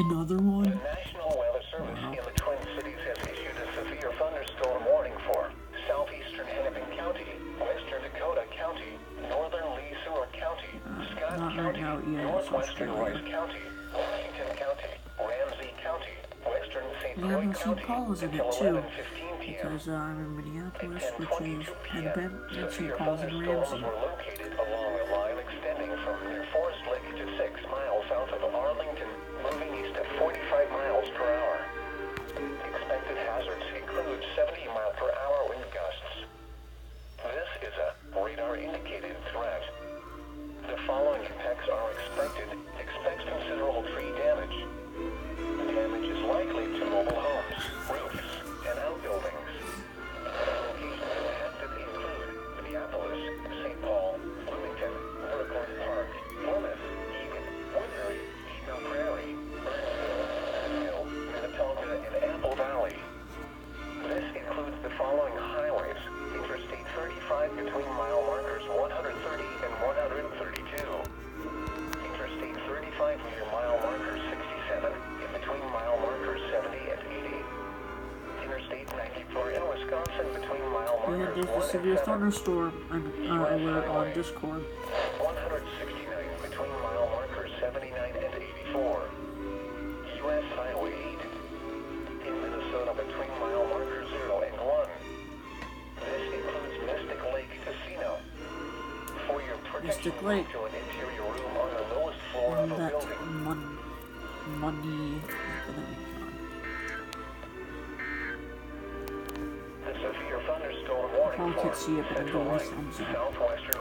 Another one? The National Weather Service in the Twin Cities has issued a severe thunderstorm warning for southeastern Hennepin County, western Dakota County, northern Lee Seward County, Scott County, northwestern Rice County, Washington County, Ramsey County, western St. Croix County, until 11:15 p.m. Because I'm in Minneapolis, At which 10:22 is p.m., Hennepin, and St. severe Paul's and thunderstorms Ramsey. were located along a line extending from near Forest Lake to 6 miles south of Arlington, moving east at 45 miles per hour. Expected hazards include 70-mile-per-hour wind gusts. This is a radar-indicated threat. The following impacts are expected. Expect considerable tree damage. Damage is likely to mobile homes, roofs, and outbuildings. Locations impacted include Minneapolis, St. Paul, Bloomington, Brooklyn Park, Plymouth, Eagan, Woodbury, Eagle Prairie, Burnsville, Minnetonka, and Apple Valley. This includes the following highways: Interstate 35 between mile markers 130 and 132. Interstate 35 near mile marker 67 in between mile markers 70 and 80. Interstate 94 in Wisconsin between mile markers 1 There's a and severe 7. thunderstorm alert on Discord. 169 between mile markers 79 and 84. U.S. Highway 8 in Minnesota between mile markers 0 and 1. This includes Mystic Lake Casino. For your protection, Mystic Lake. to an interior room on the lowest floor of a That building. money. The severe thunderstorm warning I can't for see it, but I'm Central going to Wright, Samsung. southwestern